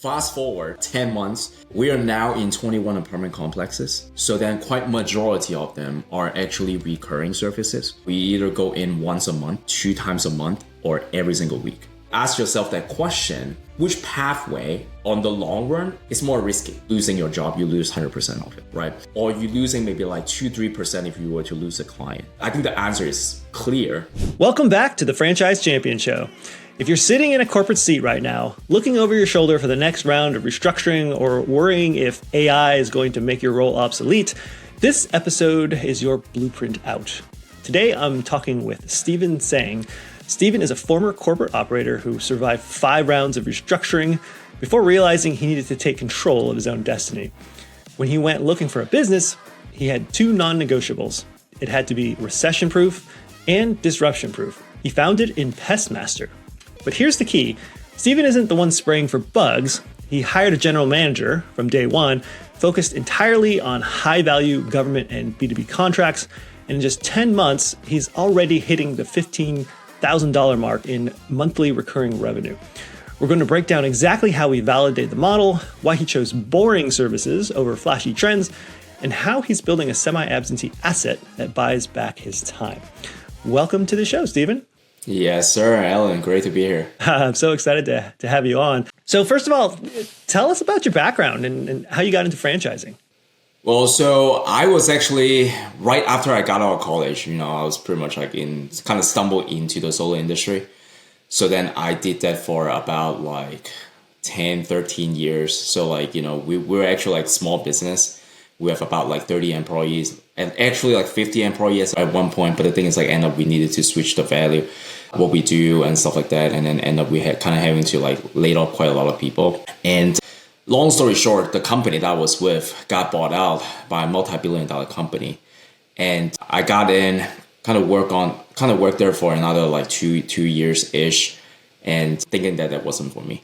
Fast forward 10 months, we are now in 21 apartment complexes. So then quite majority of them are actually recurring services. We either go in once a month, 2 times a month, or every single week. Ask yourself that question, which pathway on the long run is more risky? Losing your job, you lose 100% of it, right? Or you losing maybe like 2-3% if you were to lose a client. I think the answer is clear. Welcome back to the Franchise Champion Show. If you're sitting in a corporate seat right now, looking over your shoulder for the next round of restructuring or worrying if AI is going to make your role obsolete, this episode is your blueprint out. Today, I'm talking with Stephen Tsang. Stephen is a former corporate operator who survived 5 rounds of restructuring before realizing he needed to take control of his own destiny. When he went looking for a business, he had 2 non-negotiables. It had to be recession-proof and disruption-proof. He found it in Pest Master. But here's the key. Stephen isn't the one spraying for bugs. He hired a general manager from day one, focused entirely on high-value government and B2B contracts, and in just 10 months, he's already hitting the $15,000 mark in monthly recurring revenue. We're going to break down exactly how he validated the model, why he chose boring services over flashy trends, and how he's building a semi-absentee asset that buys back his time. Welcome to the show, Stephen. Yes, sir, Alan. Great to be here. I'm so excited to have you on. So first of all, tell us about your background and how you got into franchising. Well, so I was actually, right after I got out of college, I was pretty much kind of stumbled into the solar industry. So then I did that for about 10, 13 years. So we're actually small business. We have about 30 employees and actually 50 employees at one point. But the thing is end up we needed to switch the value, what we do and stuff like that. And then end up we had kind of having to lay off quite a lot of people. And long story short, the company that I was with got bought out by a multi-billion-dollar company. And I got in, kind of worked there for another 2 years-ish and thinking that wasn't for me.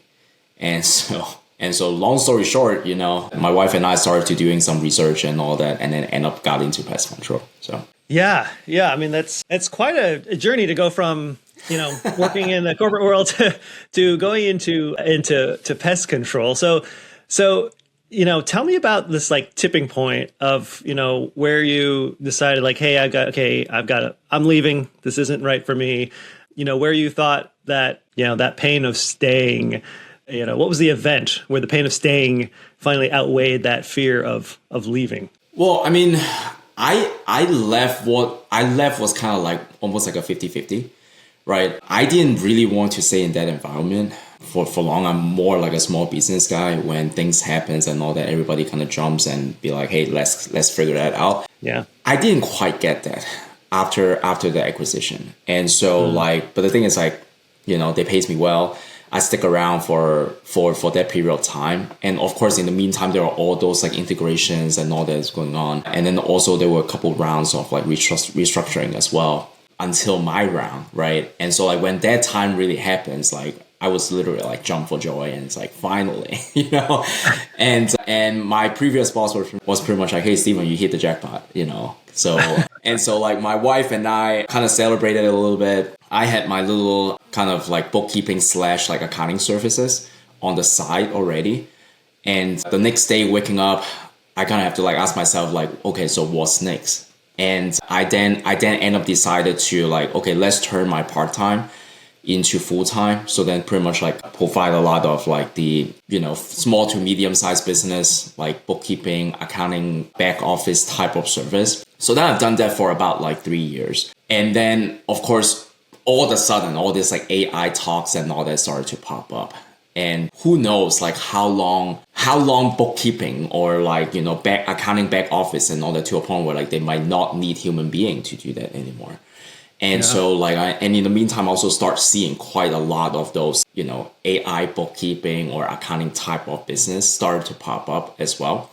And so long story short, my wife and I started to doing some research and all that, and then end up got into pest control. So yeah. I mean, that's quite a journey to go from, working in the corporate world to going into pest control. So, tell me about this tipping point of, where you decided hey, I'm leaving. This isn't right for me. Where you thought that, that pain of staying, what was the event where the pain of staying finally outweighed that fear of leaving? Well, I mean, I left was kind of almost a 50-50, right? I didn't really want to stay in that environment for long. I'm more a small business guy. When things happens and all that, everybody kind of jumps and be hey, let's figure that out. Yeah. I didn't quite get that after the acquisition. And so but the thing is they pays me well. I stick around for that period of time. And of course, in the meantime, there are all those integrations and all that is going on. And then also there were a couple rounds of restructuring as well until my round, right? And so when that time really happens, I was literally jump for joy and it's finally, and my previous boss was pretty much hey, Stephen, you hit the jackpot, So, and so my wife and I kind of celebrated it a little bit. I had my little kind of bookkeeping / accounting services on the side already. And the next day waking up, I kind of have to ask myself okay, so what's next? And I then end up decided to okay, let's turn my part-time into full-time. So then pretty much provide a lot of the, small to medium-sized business, bookkeeping, accounting, back office type of service. So then I've done that for about 3 years. And then of course, all of a sudden, all this AI talks and all that started to pop up. And who knows how long bookkeeping or back accounting, back office and all that to a point where they might not need human being to do that anymore. And so and in the meantime, also start seeing quite a lot of those, AI bookkeeping or accounting type of business started to pop up as well.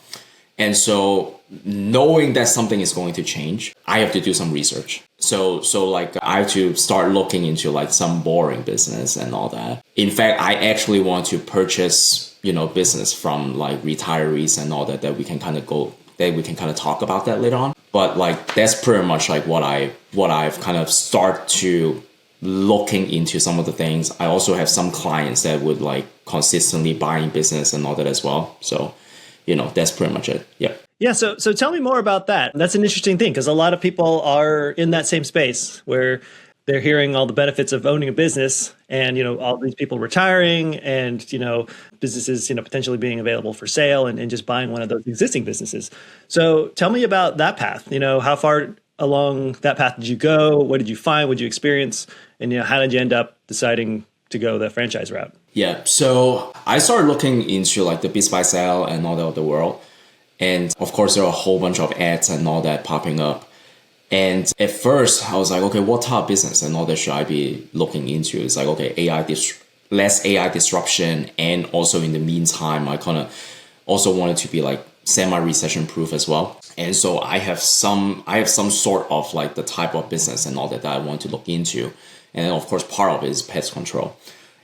And so knowing that something is going to change, I have to do some research. So I have to start looking into some boring business and all that. In fact, I actually want to purchase, business from retirees and all that we can kind of talk about that later on. But that's pretty much what I've kind of start to looking into some of the things. I also have some clients that would like consistently buying business and all that as well. So, that's pretty much it. Yeah. Yeah. So tell me more about that. That's an interesting thing because a lot of people are in that same space where they're hearing all the benefits of owning a business and, all these people retiring and, businesses, potentially being available for sale and just buying one of those existing businesses. So tell me about that path. How far along that path did you go? What did you find? What did you experience? And, how did you end up deciding to go the franchise route? Yeah. So I started looking into like the Biz by Sale and all that of the world. And of course, there are a whole bunch of ads and all that popping up. And at first, I was like, okay, what type of business and all that should I be looking into? It's like, okay, less AI disruption. And also in the meantime, I kind of also wanted to be like semi-recession-proof as well. And so I have some sort of like the type of business and all that I want to look into. And then of course, part of it is pest control.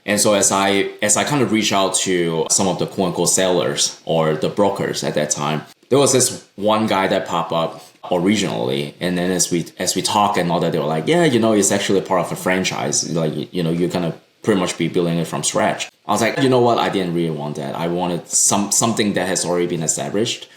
And so as I kind of reach out to some of the quote unquote sellers or the brokers at that time, there was this one guy that popped up originally. And then as we talk and all that, they were like, yeah, it's actually part of a franchise. Like, you're going to pretty much be building it from scratch. I was like, you know what? I didn't really want that. I wanted something that has already been established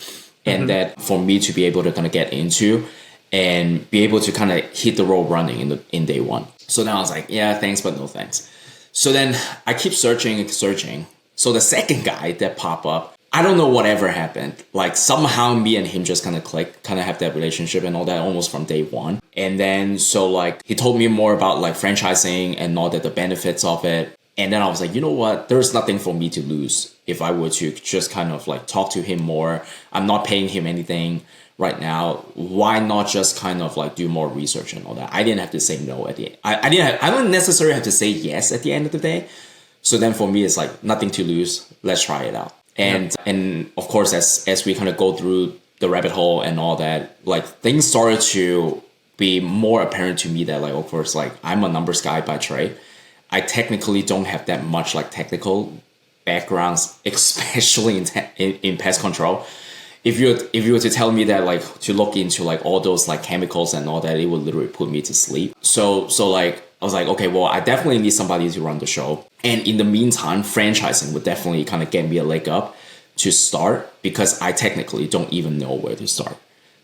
and that for me to be able to kind of get into and be able to kind of hit the road running in day one. So then I was like, yeah, thanks, but no thanks. So then I keep searching. So the second guy that popped up, I don't know whatever happened. Like somehow me and him just kind of clicked, kind of have that relationship and all that almost from day one. And then so like he told me more about like franchising and all that, the benefits of it. And then I was like, you know what? There's nothing for me to lose if I were to just kind of like talk to him more. I'm not paying him anything right now. Why not just kind of like do more research and all that? I didn't have to say no at the end. I don't necessarily have to say yes at the end of the day. So then for me, it's like nothing to lose. Let's try it out. And of course, as we kind of go through the rabbit hole and all that, like things started to be more apparent to me that like, of course, like I'm a numbers guy by trade. I technically don't have that much like technical backgrounds, especially in pest control. If you were to tell me that like to look into like all those like chemicals and all that, it would literally put me to sleep. So like I was like, okay, well, I definitely need somebody to run the show. And in the meantime, franchising would definitely kind of get me a leg up to start because I technically don't even know where to start.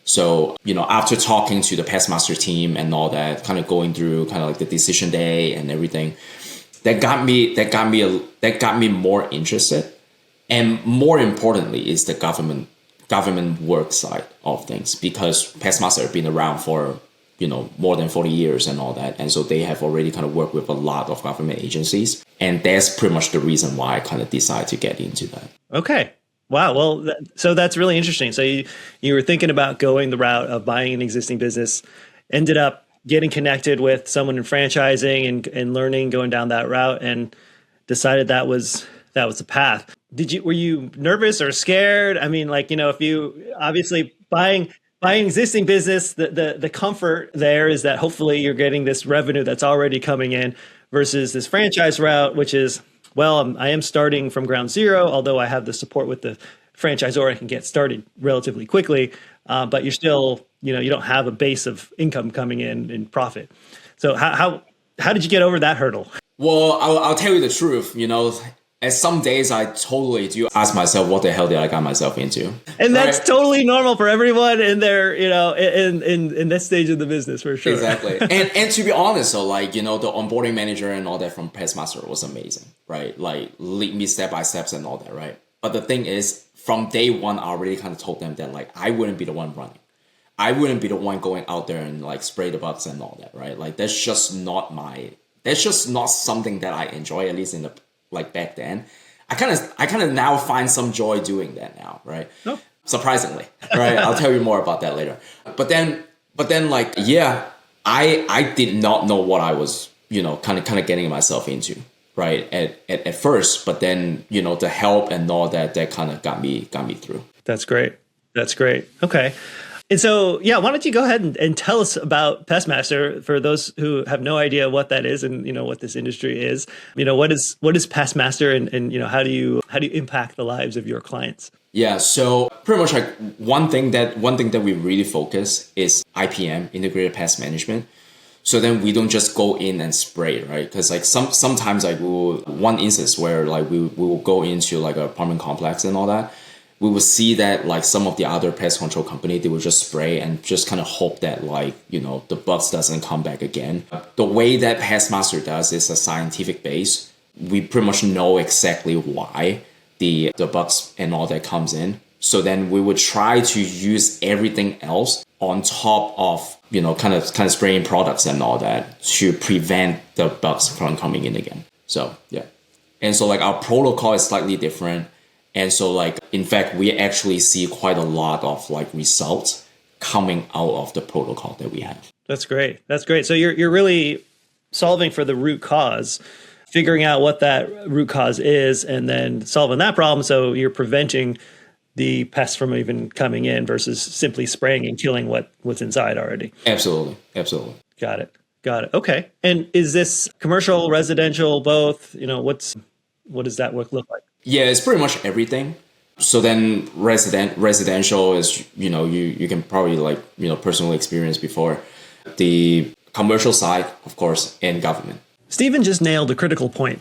So, after talking to the Pest Master team and all that, kind of going through kind of like the decision day and everything, that got me more interested. And more importantly is the government work side of things because Pest Master have been around for more than 40 years and all that. And so they have already kind of worked with a lot of government agencies. And that's pretty much the reason why I kind of decided to get into that. Okay. Wow. Well, so that's really interesting. So you were thinking about going the route of buying an existing business, ended up getting connected with someone in franchising and learning, going down that route and decided that was the path. Were you nervous or scared? I mean, like, if you obviously buying existing business, the comfort there is that hopefully you're getting this revenue that's already coming in versus this franchise route, which is, well, I am starting from ground zero, although I have the support with the franchisor, I can get started relatively quickly. But you're still, you don't have a base of income coming in profit. So how did you get over that hurdle? Well, I'll tell you the truth, at some days, I totally do ask myself, what the hell did I got myself into? And that's totally normal for everyone in their, in this stage of the business, for sure. Exactly. and to be honest, so like, the onboarding manager and all that from Pest Master was amazing, right? Like lead me step by steps and all that, right? But the thing is, from day one, I already kind of told them that like, I wouldn't be the one running. I wouldn't be the one going out there and like spray the bugs and all that, right? Like that's just not something that I enjoy, at least in the like back then. I kind of now find some joy doing that now, right? Oh. Surprisingly, right? I'll tell you more about that later. But then like, yeah, I did not know what I was, kind of getting myself into, right? At first, but then, the help and all that kind of got me through. That's great. Okay. And so, yeah, why don't you go ahead and tell us about Pest Master for those who have no idea what that is and, what this industry is. What is Pest Master and how do you impact the lives of your clients? Yeah, so pretty much like one thing that we really focus is IPM, integrated pest management. So then we don't just go in and spray, right? Because like sometimes like one instance where like we will go into like an apartment complex and all that, we will see that like some of the other pest control company, they will just spray and just kind of hope that like, the bugs doesn't come back again. The way that Pest Master does is a scientific base. We pretty much know exactly why the bugs and all that comes in. So then we would try to use everything else on top of, kind of spraying products and all that to prevent the bugs from coming in again. So, yeah. And so like our protocol is slightly different. And so like, in fact, we actually see quite a lot of like results coming out of the protocol that we have. That's great. That's great. So you're really solving for the root cause, figuring out what that root cause is, and then solving that problem. So you're preventing the pests from even coming in versus simply spraying and killing what's inside already. Absolutely. Got it. Okay. And is this commercial, residential, both? What does that work look like? Yeah, it's pretty much everything. So then residential is, you can probably like, personally experience before. The commercial side, of course, and government. Stephen just nailed a critical point,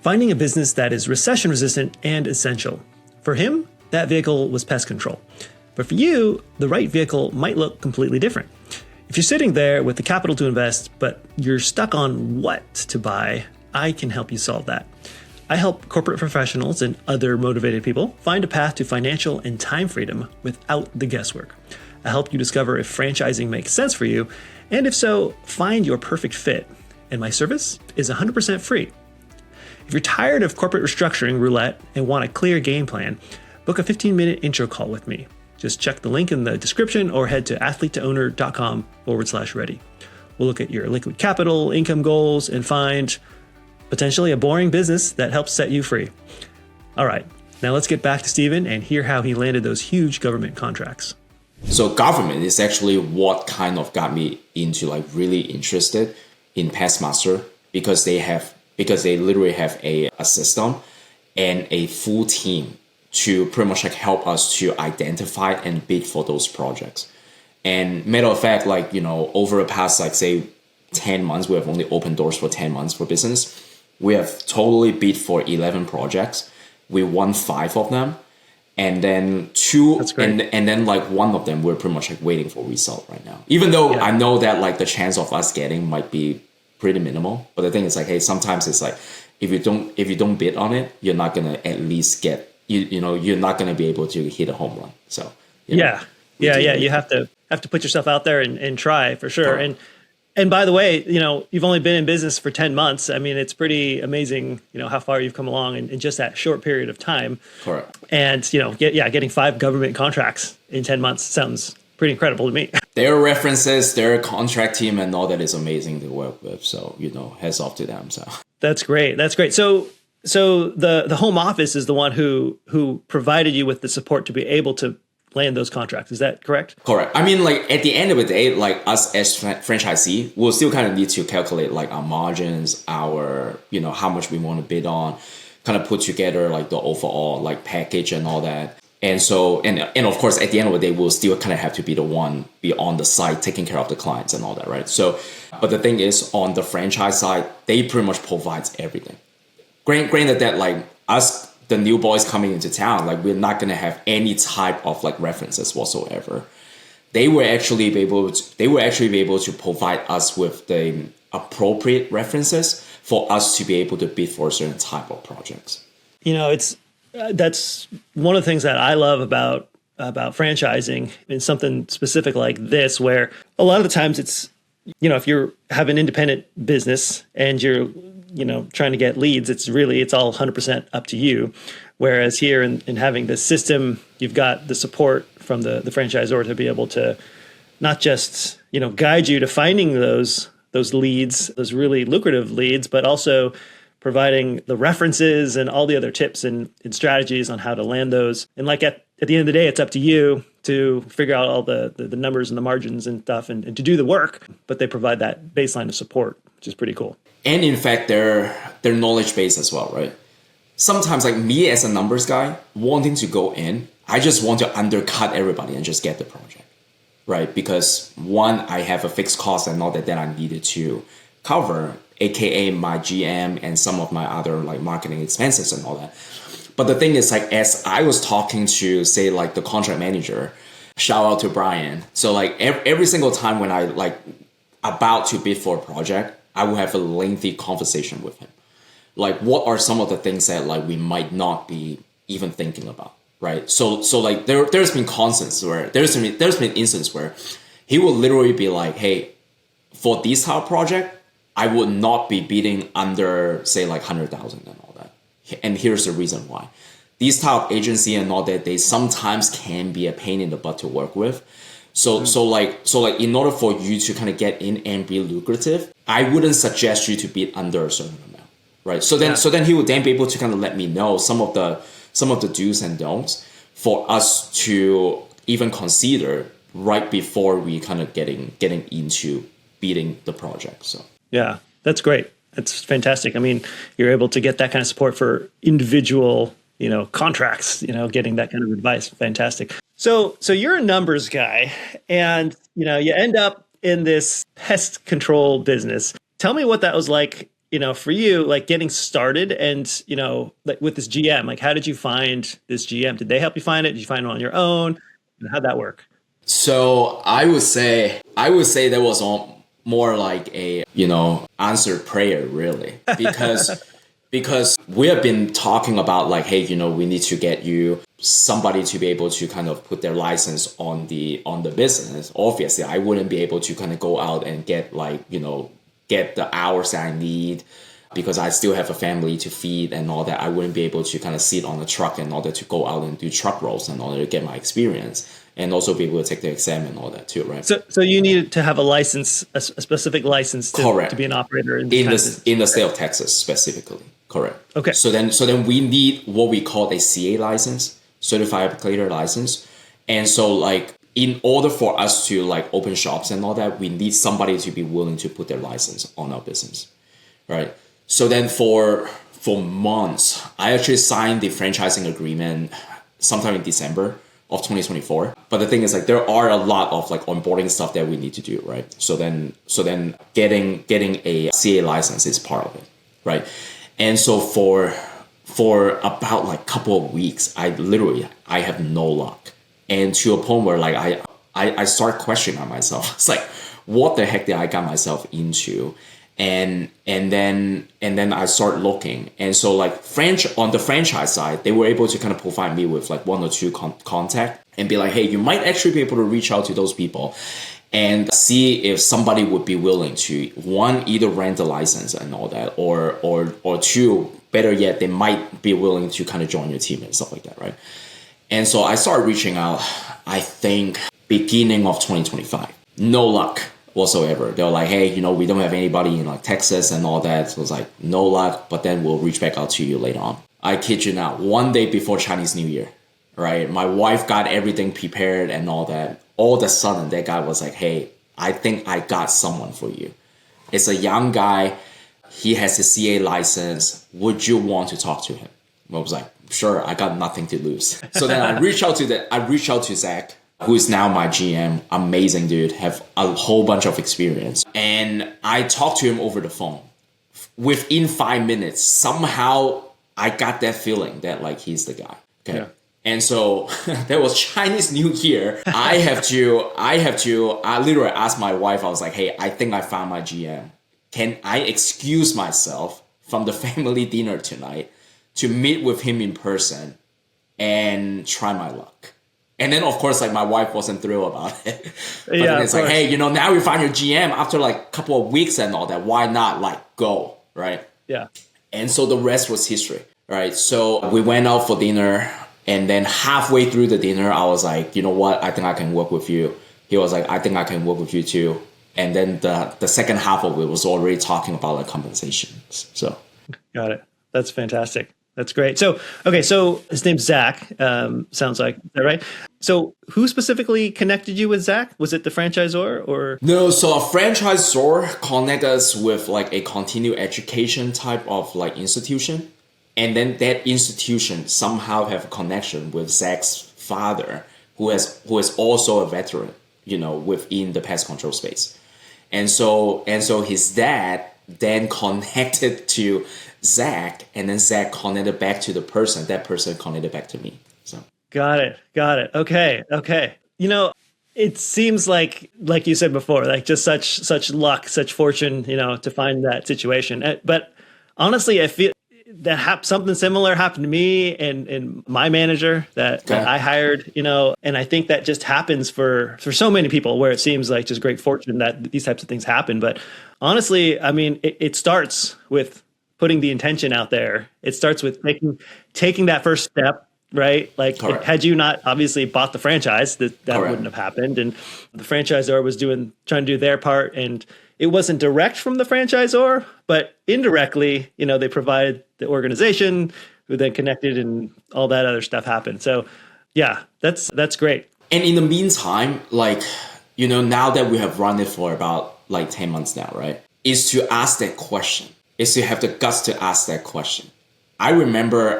finding a business that is recession resistant and essential. For him, that vehicle was pest control. But for you, the right vehicle might look completely different. If you're sitting there with the capital to invest, but you're stuck on what to buy, I can help you solve that. I help corporate professionals and other motivated people find a path to financial and time freedom without the guesswork. I help you discover if franchising makes sense for you, and if so, find your perfect fit. And my service is 100% free. If you're tired of corporate restructuring roulette and want a clear game plan, book a 15-minute intro call with me. Just check the link in the description or head to athlete-to-owner.com/ready. We'll look at your liquid capital, income goals, and find potentially a boring business that helps set you free. All right, now let's get back to Stephen and hear how he landed those huge government contracts. So government is actually what kind of got me into like really interested in Pest Master because they literally have a system and a full team to pretty much like help us to identify and bid for those projects. And matter of fact, like, over the past, like say 10 months, we have only opened doors for 10 months for business. We have totally bid for 11 projects. We won 5 of them. And then 2, and then like one of them, we're pretty much like waiting for result right now. Even though I know that like the chance of us getting might be pretty minimal. But the thing is like, hey, sometimes it's like, if you don't bid on it, you're not going to at least get, you're not going to be able to hit a home run. So, you have to put yourself out there and try for sure. Correct. And by the way, you've only been in business for 10 months. I mean, it's pretty amazing, how far you've come along in just that short period of time. Correct. And, getting 5 government contracts in 10 months sounds pretty incredible to me. Their references, their contract team and all that is amazing to work with. So, hats off to them. So that's great. So the home office is the one who provided you with the support to be able to land those contracts. Is that correct? Correct. I mean, like at the end of the day, like us as franchisee, we'll still kind of need to calculate like our margins, our, how much we want to bid on, kind of put together like the overall like package and all that. And so, and of course, at the end of the day, we'll still kind of have to be the one be on the site taking care of the clients and all that, right? So, but the thing is, on the franchise side, they pretty much provides everything. Granted that like us, the new boys coming into town, like we're not gonna have any type of like references whatsoever. They will actually be able to provide us with the appropriate references for us to be able to bid for a certain type of projects. That's one of the things that I love about franchising in something specific like this, where a lot of the times it's, if you have an independent business and you're, trying to get leads, it's all 100% up to you. Whereas here in having this system, you've got the support from the franchisor to be able to not just, guide you to finding those leads, those really lucrative leads, but also providing the references and all the other tips and strategies on how to land those. And like at the end of the day, it's up to you to figure out all the numbers and the margins and stuff and to do the work, but they provide that baseline of support, which is pretty cool. And in fact, they're knowledge base as well, right? Sometimes like me as a numbers guy wanting to go in, I just want to undercut everybody and just get the project. right? Because one, I have a fixed cost and all that I needed to cover, aka my GM and some of my other like marketing expenses and all that. But the thing is, like, as I was talking to, say, like the contract manager, shout out to Brian. So like every single time when I like about to bid for a project, I will have a lengthy conversation with him. Like, what are some of the things that like we might not be even thinking about, right? So like there's been constants where there's been instances where he will literally be like, hey, for this type of project, I would not be bidding under, say, like 100,000 and all that. And here's the reason why. These type of agency and all that, they sometimes can be a pain in the butt to work with. So like in order for you to kind of get in and be lucrative, I wouldn't suggest you to bid under a certain amount. Right. So then he would then be able to kind of let me know some of the do's and don'ts for us to even consider right before we kind of getting into bidding the project. So yeah, that's great. That's fantastic. I mean, you're able to get that kind of support for individual, contracts, getting that kind of advice. Fantastic. So you're a numbers guy and, you end up in this pest control business. Tell me what that was like, for you, like getting started and, like with this GM, like how did you find this GM? Did they help you find it? Did you find it on your own? How'd that work? So I would say that was more like a, answered prayer really, because we have been talking about like, hey, we need to get you somebody to be able to kind of put their license on the business. Obviously, I wouldn't be able to kind of go out and get like, get the hours that I need because I still have a family to feed and all that. I wouldn't be able to kind of sit on a truck in order to go out and do truck rolls in order to get my experience and also be able to take the exam and all that too, right? So you needed to have a license, a specific license to be an operator in the state of Texas specifically. Correct. Okay. So then we need what we call a CA license, certified applicator license. And so like, in order for us to like open shops and all that, we need somebody to be willing to put their license on our business, right? So then for months, I actually signed the franchising agreement sometime in December of 2024. But the thing is like, there are a lot of like onboarding stuff that we need to do, right? So then getting a CA license is part of it, right? And so for about like a couple of weeks, I have no luck. And to a point where like I start questioning myself. It's like, what the heck did I got myself into? And then I start looking. And so like on the franchise side, they were able to kind of provide me with like one or two contact and be like, hey, you might actually be able to reach out to those people and see if somebody would be willing to, one, either rent the license and all that, or two, better yet, they might be willing to kind of join your team and stuff like that, right? And so I started reaching out, I think, beginning of 2025. No luck whatsoever. They were like, hey, we don't have anybody in like Texas and all that. So it was like, no luck, but then we'll reach back out to you later on. I kid you not, one day before Chinese New Year, right? My wife got everything prepared and all that. All of a sudden, that guy was like, hey, I think I got someone for you. It's a young guy. He has a CA license. Would you want to talk to him? I was like, sure, I got nothing to lose. So then I reached out to Zach, who is now my GM. Amazing dude, have a whole bunch of experience. And I talked to him over the phone. Within 5 minutes, somehow I got that feeling that like he's the guy. Okay. Yeah. And so that was Chinese New Year. I literally asked my wife, I was like, hey, I think I found my GM. Can I excuse myself from the family dinner tonight to meet with him in person and try my luck? And then, of course, like my wife wasn't thrilled about it. But then it's like, hey, now you find your GM after like a couple of weeks and all that. Why not like go, right? Yeah. And so the rest was history, right? So we went out for dinner. And then halfway through the dinner, I was like, you know what? I think I can work with you. He was like, I think I can work with you too. And then the second half of it was already talking about like compensation. So got it. That's fantastic. That's great. So, okay. So his name's Zach. Sounds like, is that right? So who specifically connected you with Zach? Was it the franchisor or? No. So a franchisor connected us with like a continuing education type of like institution. And then that institution somehow have a connection with Zach's father, who is also a veteran within the pest control space. And so his dad then connected to Zach, and then Zach connected back to the person. That person connected back to me. So Got it. Got it. Okay. It seems like you said before, like just such luck, such fortune, to find that situation. But honestly, I feel that something similar happened to me and my manager that I hired, and I think that just happens for so many people where it seems like just great fortune that these types of things happen. But honestly, I mean, it starts with putting the intention out there. It starts with taking that first step. Right? Like had you not obviously bought the franchise, that wouldn't have happened. And the franchisor was trying to do their part, and it wasn't direct from the franchisor, but indirectly, they provided the organization who then connected and all that other stuff happened. So yeah, that's great. And in the meantime, now that we have run it for about 10 months now, right? Is to ask that question, is to have the guts to ask that question. I remember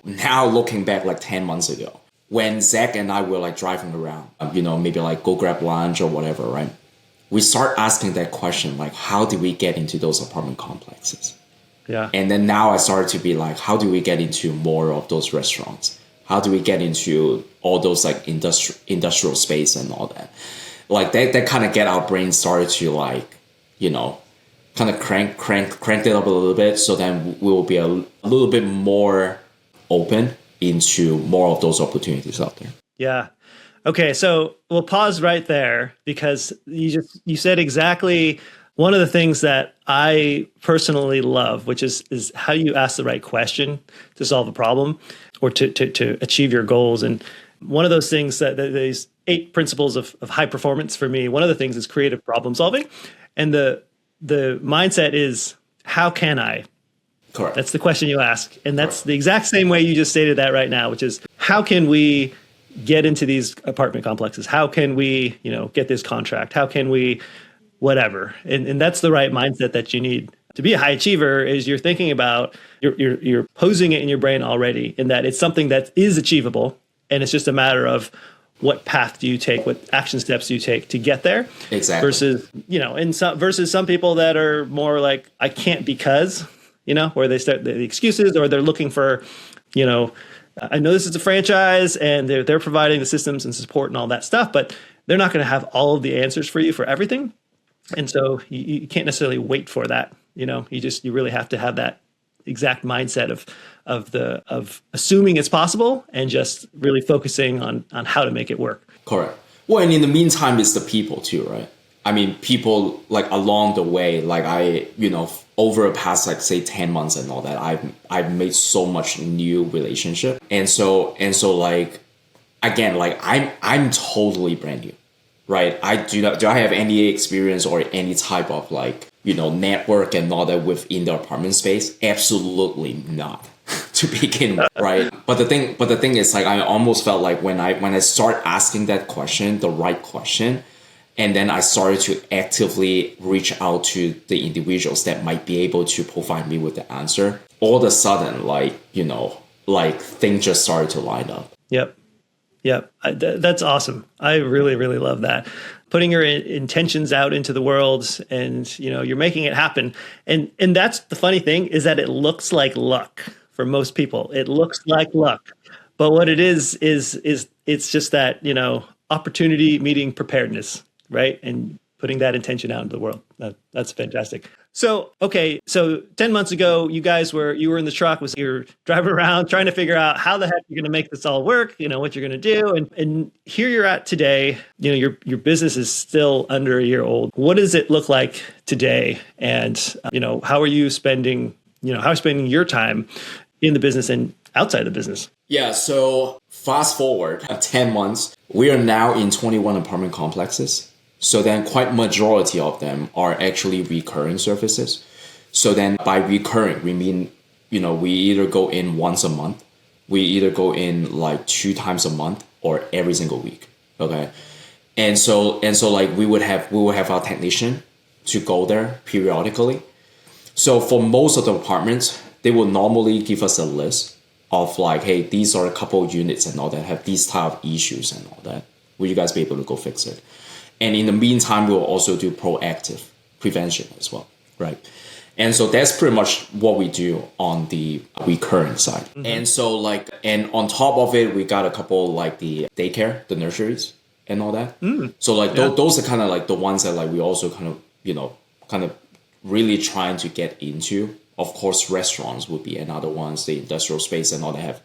now looking back 10 months ago when Zach and I were driving around, maybe go grab lunch or whatever, right? We start asking that question, how did we get into those apartment complexes? Yeah. And then now I started to be how do we get into more of those restaurants? How do we get into all those industrial space and all that? That kind of get our brain started to kind of cranked it up a little bit, so then we will be a little bit more open into more of those opportunities out there. Yeah. Okay, so we'll pause right there because you said exactly one of the things that I personally love, which is how you ask the right question to solve a problem or to achieve your goals. And one of those things that these 8 principles of high performance for me, one of the things is creative problem solving, and the mindset is, how can I? Correct. That's the question you ask. And that's the exact same way you just stated that right now, which is, how can we get into these apartment complexes? How can we, get this contract? How can we, whatever? And that's the right mindset that you need. To be a high achiever is you're thinking about, you're posing it in your brain already, in that it's something that is achievable. And it's just a matter of, what path do you take? What action steps do you take to get there? Exactly. Versus some people that are more like, I can't because, where they start the excuses, or they're looking for, I know this is a franchise and they're providing the systems and support and all that stuff, but they're not going to have all of the answers for you for everything. And so you can't necessarily wait for that. You really have to have that exact mindset of assuming it's possible and just really focusing on how to make it work. Correct. Well, and in the meantime, it's the people too, right? I mean, people along the way, over the past say 10 months and all that, I've made so much new relationship, and so again, I'm totally brand new, right? Do I have any experience or any type of network and all that within the apartment space? Absolutely not. To begin with, right? But the thing is, I almost felt when I start asking that question, the right question, and then I started to actively reach out to the individuals that might be able to provide me with the answer, all of a sudden, things just started to line up. Yep. That's awesome. I really, really love that. Putting your intentions out into the world, and you're making it happen. And that's the funny thing, is that it looks like luck for most people. It looks like luck, but what it is it's just that opportunity meeting preparedness, right? And putting that intention out into the world. That's fantastic. So, okay. So 10 months ago, you were in the truck, you're driving around trying to figure out how the heck you're going to make this all work, what you're going to do. And here you're at today, your business is still under a year old. What does it look like today? And, how are you spending your time in the business and outside the business? Yeah. So fast forward 10 months, we are now in 21 apartment complexes. So then quite majority of them are actually recurring services. So then by recurring, we mean, we either go in once a month, we either go in 2 times a month, or every single week. Okay. And so we would have our technician to go there periodically. So for most of the apartments, they will normally give us a list of hey, these are a couple of units and all that have these type of issues and all that. Will you guys be able to go fix it? And in the meantime, we'll also do proactive prevention as well, right? And so that's pretty much what we do on the recurring side. Mm-hmm. And so like, and on top of it, we got a couple like the daycare, the nurseries and all that. So like those are kind of like the ones that like we also kind of, kind of really trying to get into. Of course, restaurants would be another ones, the industrial space and all that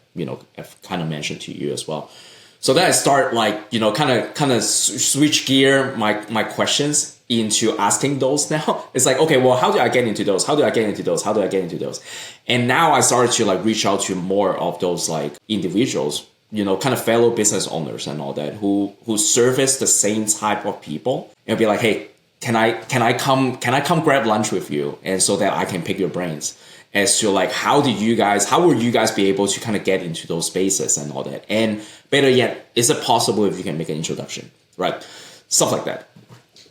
have kind of mentioned to you as well. So then I start like, kind of switch gear my questions into asking those now. It's like, okay, well, how do I get into those? How do I get into those? How do I get into those? And now I started to like reach out to more of those like individuals, kind of fellow business owners and all that who service the same type of people and be like, hey, can I come grab lunch with you? And so that I can pick your brains as to like, how will you guys be able to kind of get into those spaces and all that? And better yet, is it possible if you can make an introduction, right? Stuff like that.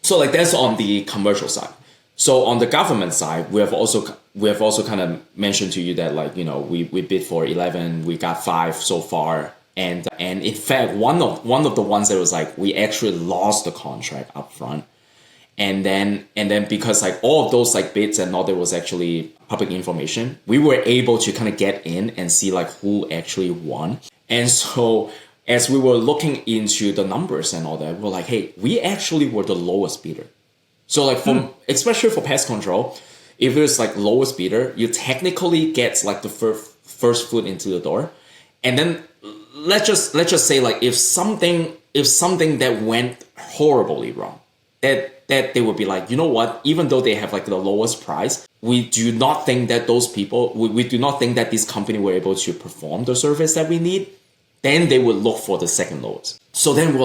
So like that's on the commercial side. So on the government side, we have also kind of mentioned to you that like, we bid for 11, we got 5 so far. And in fact, one of the ones that was like, we actually lost the contract up front. And then because like all of those like bids and all that was actually public information, we were able to kind of get in and see like who actually won. And so as we were looking into the numbers and all that, we're like, hey, we actually were the lowest bidder. So like especially for pest control, if it's like lowest bidder, you technically get like the first foot into the door. And then let's just say like if something that went horribly wrong, that they would be like, you know what, even though they have like the lowest price, we do not think that those people, we do not think that this company were able to perform the service that we need, then they would look for the second lowest. So then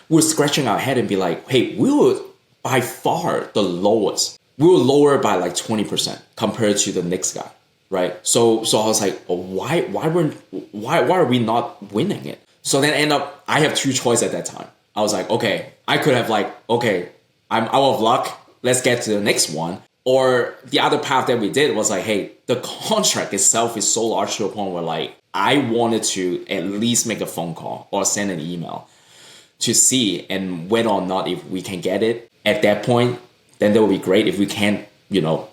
we're scratching our head and be like, hey, we were by far the lowest. We were lower by like 20% compared to the next guy, right? So I was like, why are we not winning it? So then I have 2 choices at that time. I was like, okay, I could have like, okay, I'm out of luck, let's get to the next one. Or the other path that we did was like, hey, the contract itself is so large to a point where like, I wanted to at least make a phone call or send an email to see and whether or not if we can get it at that point, then that would be great. If we can't,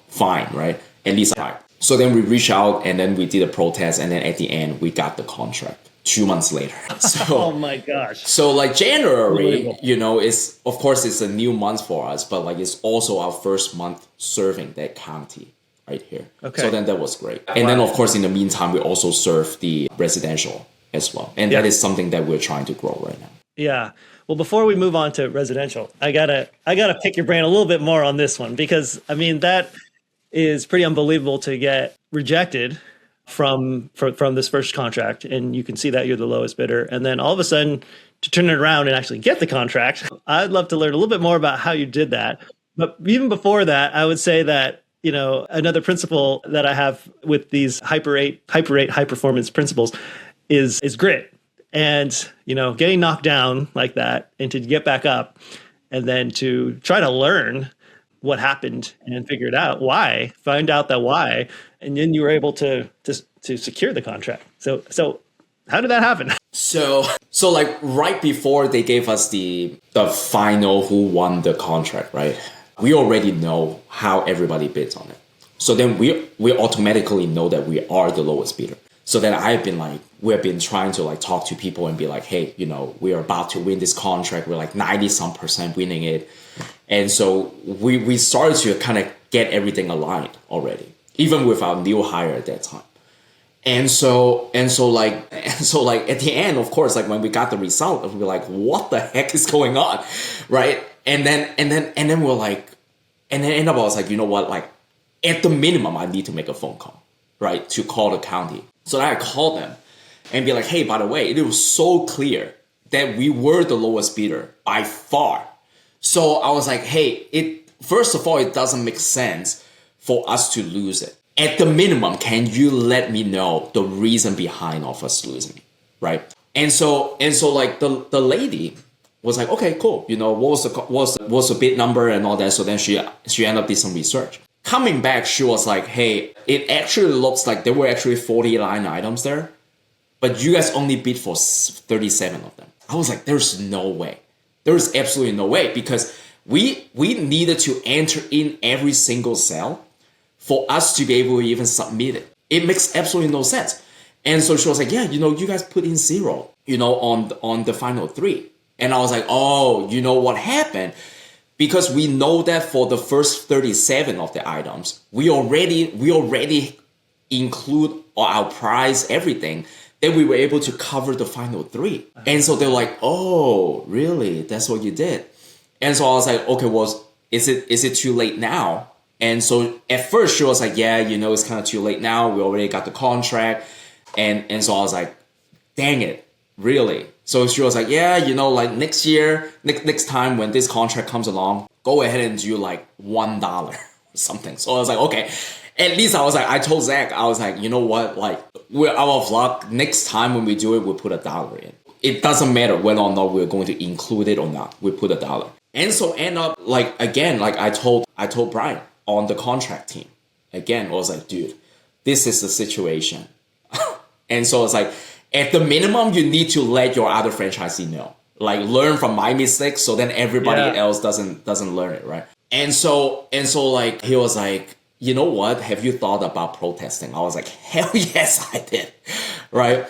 fine, right? At least fine. So then we reached out and then we did a protest and then at the end, we got the contract 2 months later. So, oh my gosh. So like January, is of course it's a new month for us, but like it's also our first month serving that county right here. Okay. So then that was great. And then of course in the meantime, we also serve the residential as well. And that is something that we're trying to grow right now. Yeah. Well, before we move on to residential, I gotta pick your brain a little bit more on this one, because I mean, that is pretty unbelievable to get rejected from this first contract. And you can see that you're the lowest bidder. And then all of a sudden to turn it around and actually get the contract. I'd love to learn a little bit more about how you did that. But even before that, I would say that, another principle that I have with these hyper high performance principles is grit. And, getting knocked down like that and to get back up and then to try to learn what happened and figure it out, find out that why, and then you were able to secure the contract. So how did that happen? So like right before they gave us the final who won the contract, right? We already know how everybody bids on it. So then we automatically know that we are the lowest bidder. So then we've been trying to like talk to people and be like, hey, we are about to win this contract. We're like 90% winning it. And so we started to kind of get everything aligned already, even with our new hire at that time. And so like at the end, of course, like when we got the result, we were like, what the heck is going on? Right. And then we're like, and then I was like, you know what? Like at the minimum, I need to make a phone call, right? To call the county. So then I called them and be like, hey, by the way, it was so clear that we were the lowest bidder by far. So I was like, hey, first of all, it doesn't make sense for us to lose it. At the minimum, can you let me know the reason behind of us losing it, right? And so like the lady was like, okay, cool. What was the bid number and all that. So then she ended up did some research. Coming back, she was like, hey, it actually looks like there were actually 40 line items there, but you guys only bid for 37 of them. I was like, there's no way. There's absolutely no way, because we needed to enter in every single cell for us to be able to even submit it. It makes absolutely no sense. And so she was like, yeah, you guys put in 0, on the final 3. And I was like, oh, you know what happened? Because we know that for the first 37 of the items, we already include our price, everything, that we were able to cover the final 3. And so they're like, oh, really? That's what you did? And so I was like, okay, well, is it too late now? And so at first she was like, yeah, it's kind of too late now. We already got the contract. And so I was like, dang it, really? So she was like, yeah, like next year, next time when this contract comes along, go ahead and do like $1 or something. So I was like, okay. At least I told Zach, I was like, you know what? Like, we're out of luck. Next time when we do it, we'll put $1 in. It doesn't matter whether or not we're going to include it or not. We put $1. And so end up, like, again, like I told Brian on the contract team, again, I was like, dude, this is the situation. And so it's like, at the minimum, you need to let your other franchisee know. Like, learn from my mistakes, so then everybody else doesn't learn it, right? And so like, he was like, you know what? Have you thought about protesting? I was like, hell yes, I did, right?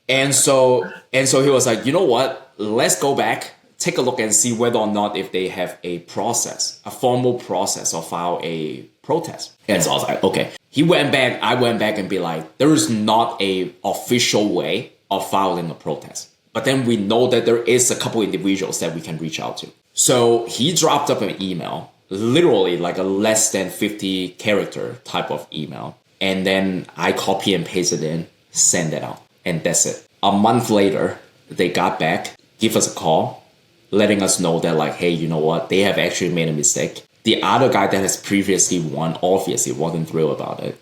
And so he was like, you know what? Let's go back, take a look and see whether or not if they have a formal process, or file a protest. And so I was like, okay. He went back, I went back and be like, there is not a official way of filing a protest. But then we know that there is a couple individuals that we can reach out to. So he dropped up an email, literally like a less than 50 character type of email. And then I copy and paste it in, send it out. And that's it. A month later, they got back, give us a call, letting us know that like, hey, you know what? They have actually made a mistake. The other guy that has previously won obviously wasn't thrilled about it.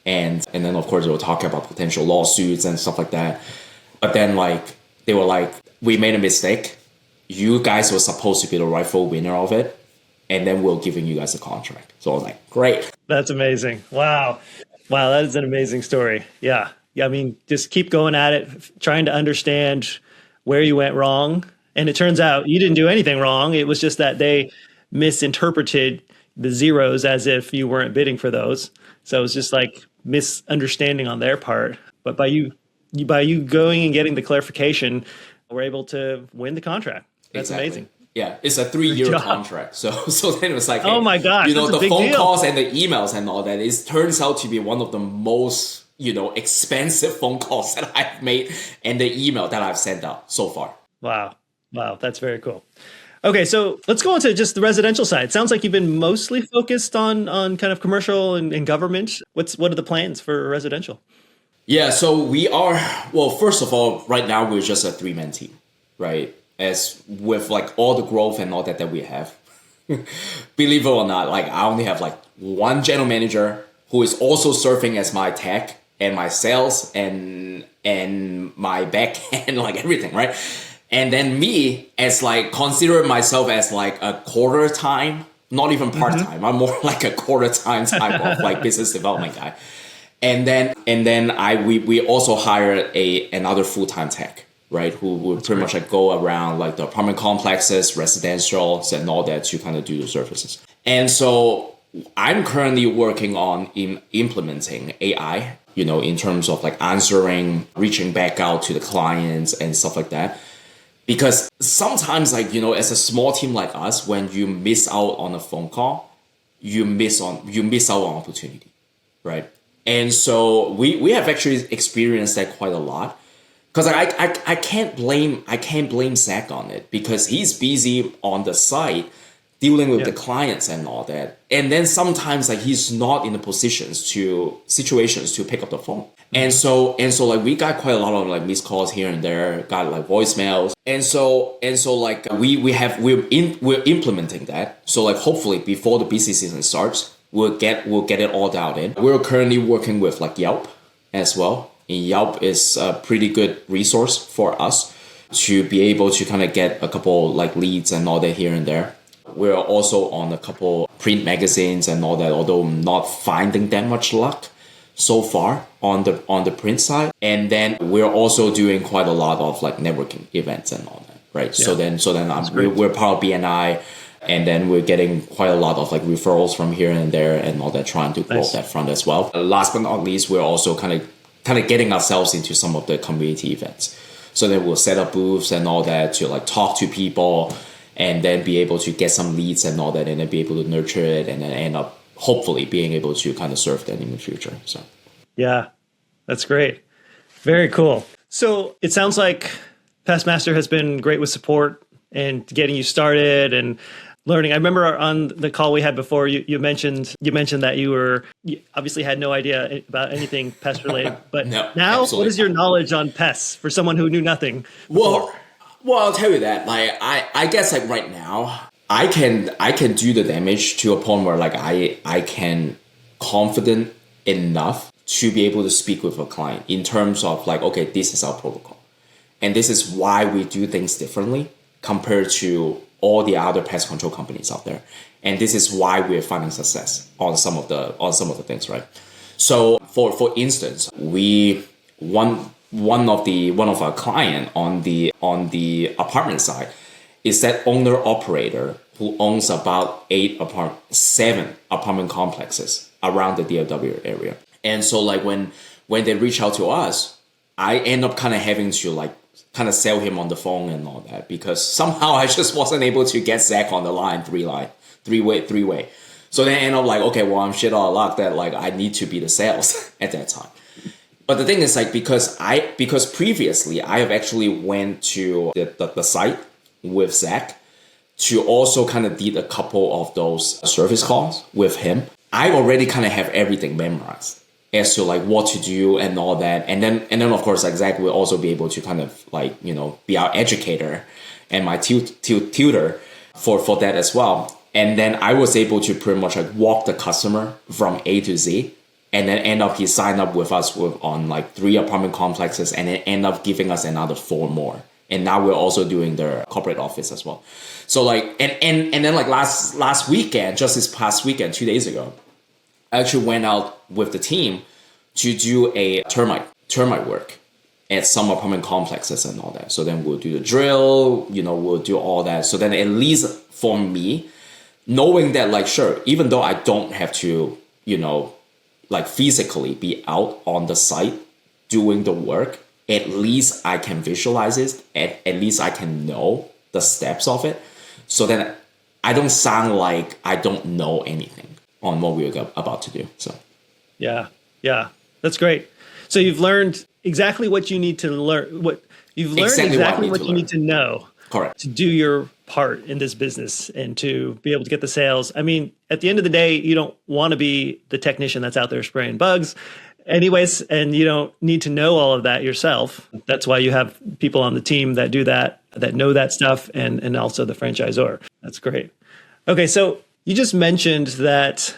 And then of course they were talking about potential lawsuits and stuff like that. But then like, they were like, we made a mistake. You guys were supposed to be the rightful winner of it. And then we're giving you guys a contract. So I was like, great. That's amazing. Wow. That is an amazing story. Yeah. I mean, just keep going at it, trying to understand where you went wrong. And it turns out you didn't do anything wrong. It was just that they misinterpreted the zeros as if you weren't bidding for those. So it was just like misunderstanding on their part. But by you going and getting the clarification, we're able to win the contract. That's exactly. Amazing. Yeah, it's a 3-year contract. So then it was like, oh my gosh, the phone calls and the emails and all that, it turns out to be one of the most, expensive phone calls that I've made, and the email that I've sent out so far. Wow, that's very cool. Okay, so let's go into just the residential side. It sounds like you've been mostly focused on kind of commercial and government. What are the plans for residential? Yeah, so we are, first of all, right now we're just a 3-man team, right? As with like all the growth and all that we have. Believe it or not, like I only have like one general manager who is also serving as my tech and my sales and my back end, like everything, right? And then me as like, consider myself as like a quarter time, not even part time. I'm more like a quarter time type of like business development guy. And then we also hired another full-time tech, right? Who would pretty much like go around like the apartment complexes, residentials and all that to kind of do the services. And so I'm currently working on implementing AI, in terms of like answering, reaching back out to the clients and stuff like that. Because sometimes, like, as a small team like us, when you miss out on a phone call, you miss out on opportunity, right? And so we have actually experienced that quite a lot. Because I can't blame Zach on it, because he's busy on the site dealing with the clients and all that. And then sometimes like he's not in the situations to pick up the phone. And so like we got quite a lot of like missed calls here and there, got like voicemails. And so like we're implementing that. So like hopefully before the busy season starts, we'll get it all dialed in. We're currently working with like Yelp as well. And Yelp is a pretty good resource for us to be able to kind of get a couple like leads and all that here and there. We're also on a couple print magazines and all that, although I'm not finding that much luck so far on the print side. And then we're also doing quite a lot of like networking events and all that. right? So then we're part of BNI, and then we're getting quite a lot of like referrals from here and there and all that, trying to grow that front as well. Last but not least, we're also kind of getting ourselves into some of the community events. So then we'll set up booths and all that to like talk to people, and then be able to get some leads and all that, and then be able to nurture it, and then end up hopefully being able to kind of serve them in the future. So yeah, that's great. Very cool. So it sounds like Pest Master has been great with support and getting you started and learning. I remember on the call we had before, you mentioned that you obviously had no idea about anything pest related, but No, now absolutely. what is your knowledge on pests for someone who knew nothing before? Well, I'll tell you that. Like, I guess like right now, I can do the damage to a point where like I can confident enough to be able to speak with a client in terms of like, okay, this is our protocol, and this is why we do things differently compared to all the other pest control companies out there, and this is why we're finding success on some of the things, right? So for instance, one of our client on the apartment side is that owner operator who owns about 7 apartment complexes around the DFW area. And so like when they reach out to us, I end up kind of having to like kind of sell him on the phone and all that, because somehow I just wasn't able to get Zach on the line, three way. So then I end up like, okay, well, I'm shit out of luck that like I need to be the sales at that time. But the thing is like, because previously I have actually went to the site with Zach to also kind of did a couple of those service calls with him. I already kind of have everything memorized as to like what to do and all that. And then of course like Zach will also be able to kind of like, you know, be our educator and my tutor for that as well. And then I was able to pretty much like walk the customer from A to Z. And then he signed up with us on like 3 apartment complexes, and then end up giving us another 4 more. And now we're also doing their corporate office as well. So like, and then like last weekend, just this past weekend, 2 days ago, I actually went out with the team to do a termite work at some apartment complexes and all that. So then we'll do the drill, you know, we'll do all that. So then at least for me, knowing that like, sure, even though I don't have to, you know, like physically be out on the site doing the work, at least I can visualize it. At least I can know the steps of it. So then I don't sound like I don't know anything on what we're about to do. So yeah, that's great. So you've learned exactly what you need to learn. What you need to know. Correct. To do your part in this business and to be able to get the sales. I mean, at the end of the day, you don't want to be the technician that's out there spraying bugs anyways, and you don't need to know all of that yourself. That's why you have people on the team that do that know that stuff, and also the franchisor. That's great. Okay, so you just mentioned that,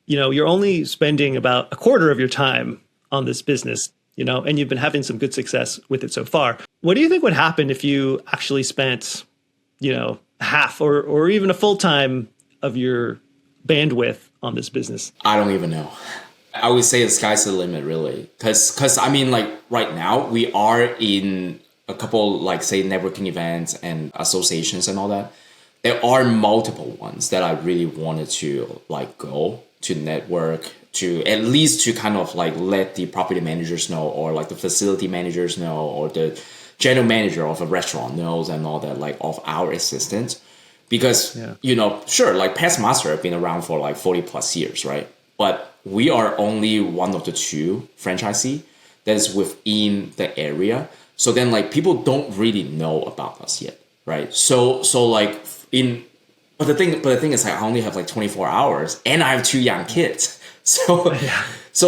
you know, you're only spending about a quarter of your time on this business, you know, and you've been having some good success with it so far. What do you think would happen if you actually spent, you know, half or even a full time of your bandwidth on this business? I don't even know. I would say the sky's the limit, really. Because I mean, like right now we are in a couple, like say networking events and associations and all that. There are multiple ones that I really wanted to like go to network, to at least to kind of like let the property managers know, or like the facility managers know, or the general manager of a restaurant knows and all that, like of our existence. Because, you know, sure, like Pest Master have been around for like 40 plus years, right? But we are only one of the 2 franchisee that is within the area. So then like people don't really know about us yet, right? So like but the thing is like I only have like 24 hours and I have 2 young kids. So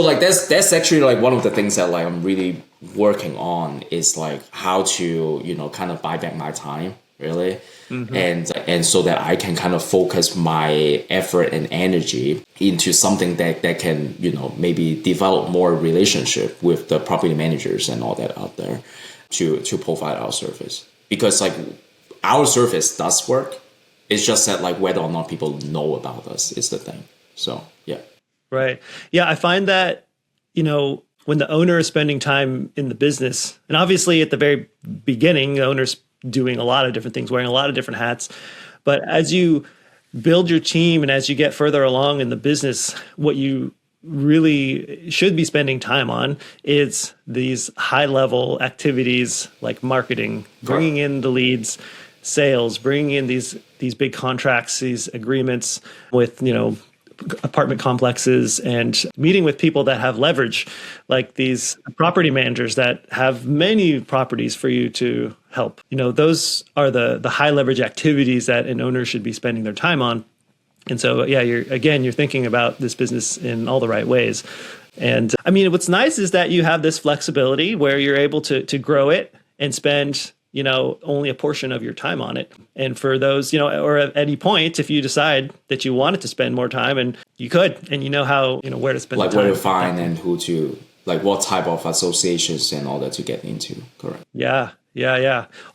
like that's actually like one of the things that like I'm really working on, is like how to, you know, kind of buy back my time, really. And so that I can kind of focus my effort and energy into something that can, you know, maybe develop more relationship with the property managers and all that out there to provide our service. Because like our service does work. It's just that like whether or not people know about us is the thing. So yeah. Right. Yeah, I find that, you know, when the owner is spending time in the business, and obviously at the very beginning, the owner's doing a lot of different things, wearing a lot of different hats. But as you build your team and as you get further along in the business, what you really should be spending time on is these high level activities like marketing, bringing in the leads, sales, bringing in these big contracts, these agreements with, apartment complexes, and meeting with people that have leverage, like these property managers that have many properties for you to help. Those are the high leverage activities that an owner should be spending their time on. And so, yeah, you're thinking about this business in all the right ways. And I mean, what's nice is that you have this flexibility where you're able to grow it and spend only a portion of your time on it. And for those, or at any point, if you decide that you wanted to spend more time, and you could, and how, where to spend the time. Where to find and who to, what type of associations and all that to get into, correct? Yeah.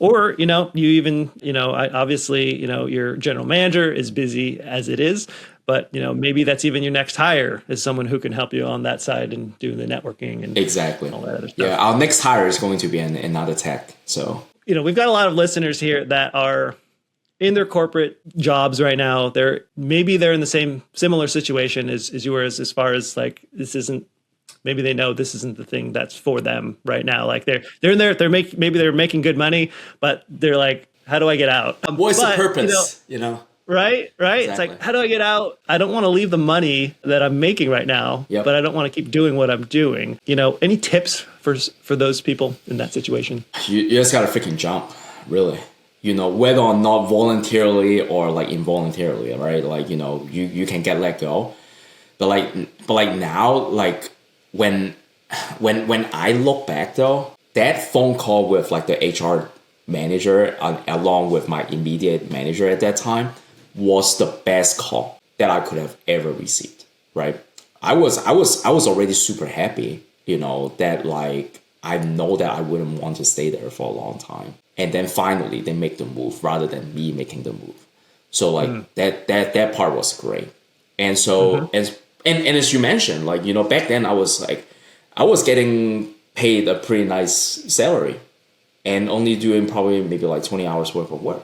Or, you even, obviously, your general manager is busy as it is, but, maybe that's even your next hire is someone who can help you on that side and do the networking and exactly all that other stuff. Yeah, our next hire is going to be another tech. So, we've got a lot of listeners here that are in their corporate jobs right now. They're in the similar situation as yours, as far as maybe they know this isn't the thing that's for them right now. Like they're in there, maybe they're making good money, but they're like, how do I get out? What's the purpose? Right. Exactly. It's like, how do I get out? I don't want to leave the money that I'm making right now, but I don't want to keep doing what I'm doing. Any tips for those people in that situation? You just gotta freaking jump, really. Whether or not voluntarily or involuntarily, right? You can get let go, but now, when I look back though, that phone call with the HR manager along with my immediate manager at that time was the best call that I could have ever received, right? I was already super happy, that I know that I wouldn't want to stay there for a long time. And then finally they make the move rather than me making the move. So that part was great. And so and as you mentioned, back then I was getting paid a pretty nice salary and only doing probably maybe 20 hours worth of work,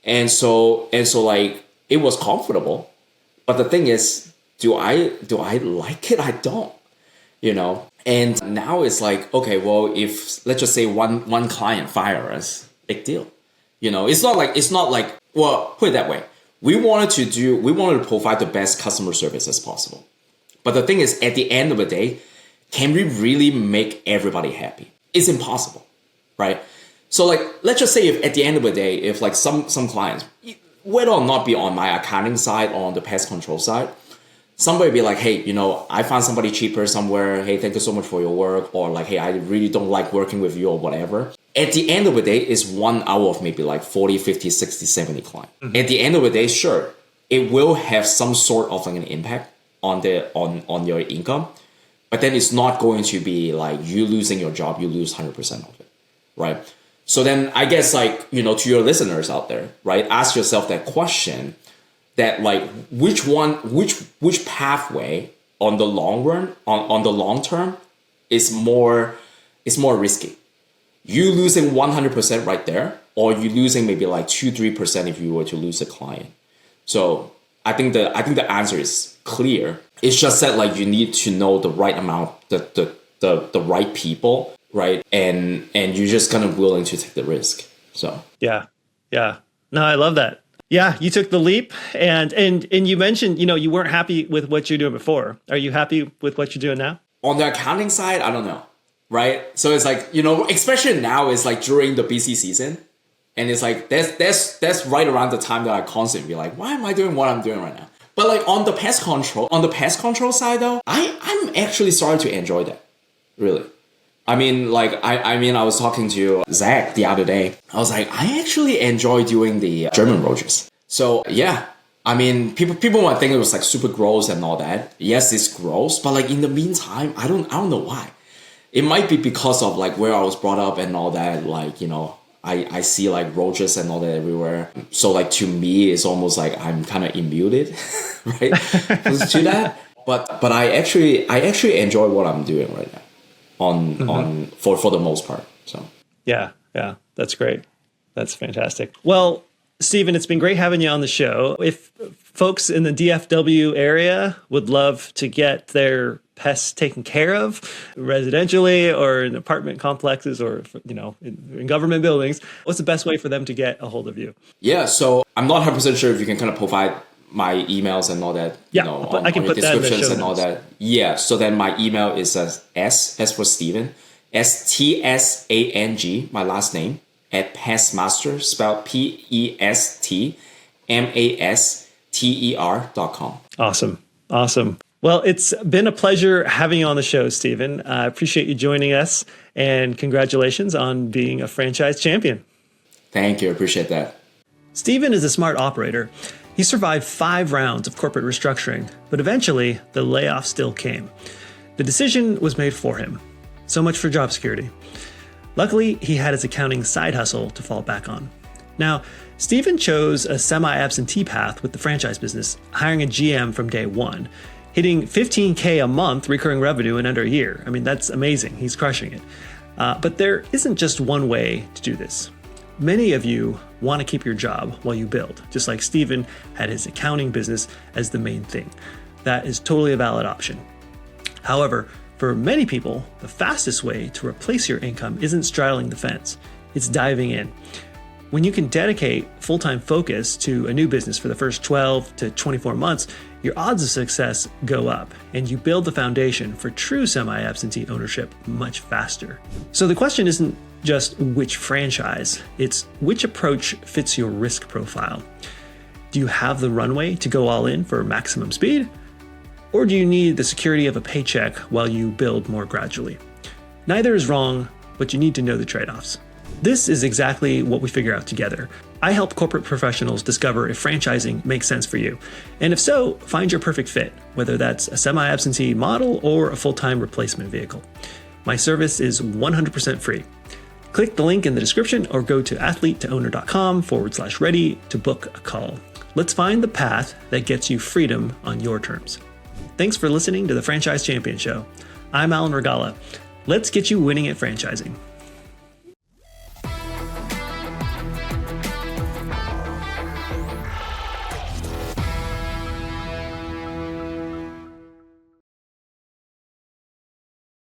And so it was comfortable. But the thing is, do I like it? I don't, And now it's okay, well, if let's just say one client fire us, big deal. It's not like, well, put it that way. We wanted to provide the best customer service as possible. But the thing is, at the end of the day, can we really make everybody happy? It's impossible, right? So let's just say if at the end of the day, if some clients, whether or not be on my accounting side or on the pest control side, somebody be like, hey, I found somebody cheaper somewhere. Hey, thank you so much for your work. Or hey, I really don't like working with you or whatever. At the end of the day, it's 1 hour of maybe 40, 50, 60, 70 clients. At the end of the day, sure, it will have some sort of an impact on your income. But then it's not going to be you losing your job, you lose 100% of it, right? So then I guess to your listeners out there, right? Ask yourself that question, that which pathway on the long run, on the long term is more risky. You losing 100% right there, or you losing maybe 2-3% if you were to lose a client. So I think the answer is clear. It's just that you need to know the right amount, the right people, right? And you're just kind of willing to take the risk. So yeah. No, I love that. Yeah, you took the leap, and you mentioned you weren't happy with what you're doing before. Are you happy with what you're doing now? On the accounting side, I don't know, right? So it's especially now, it's during the busy season, and it's that's right around the time that I constantly be why am I doing what I'm doing right now? But on the pest control side though, I'm actually starting to enjoy that, really. I mean, I was talking to Zach the other day. I was I actually enjoy doing the German roaches. So yeah, I mean, people might think it was super gross and all that. Yes, it's gross, but in the meantime, I don't know why. It might be because of where I was brought up and all that. I see roaches and all that everywhere. So to me, it's almost I'm kind of immuted, right, to that. But I actually enjoy what I'm doing right now. On for the most part. So yeah, that's great. That's fantastic. Well, Stephen, it's been great having you on the show. If folks in the DFW area would love to get their pests taken care of residentially or in apartment complexes or, in government buildings, what's the best way for them to get a hold of you? Yeah, so I'm not 100% sure if you can kind of provide my emails and all that, but I can put that in the show notes. And all that. Yeah, so then my email is S for Stephen, STSANG, my last name, at Pest Master, spelled PestMaster.com. Awesome. Well, it's been a pleasure having you on the show, Stephen. I appreciate you joining us, and congratulations on being a franchise champion. Thank you. I appreciate that. Stephen is a smart operator. He survived 5 rounds of corporate restructuring, but eventually the layoff still came. The decision was made for him. So much for job security. Luckily, he had his accounting side hustle to fall back on. Now, Stephen chose a semi-absentee path with the franchise business, hiring a GM from day one, hitting $15K a month recurring revenue in under a year. I mean, that's amazing. He's crushing it. But there isn't just one way to do this. Many of you want to keep your job while you build, just like Stephen had his accounting business as the main thing. That is totally a valid option. However, for many people, the fastest way to replace your income isn't straddling the fence, it's diving in. When you can dedicate full-time focus to a new business for the first 12 to 24 months, your odds of success go up, and you build the foundation for true semi-absentee ownership much faster. So the question isn't just which franchise, it's which approach fits your risk profile. Do you have the runway to go all in for maximum speed? Or do you need the security of a paycheck while you build more gradually? Neither is wrong, but you need to know the trade-offs. This is exactly what we figure out together. I help corporate professionals discover if franchising makes sense for you. And if so, find your perfect fit, whether that's a semi-absentee model or a full-time replacement vehicle. My service is 100% free. Click the link in the description or go to athletetoowner.com/ready to book a call. Let's find the path that gets you freedom on your terms. Thanks for listening to the Franchise Champion Show. I'm Alan Regala. Let's get you winning at franchising.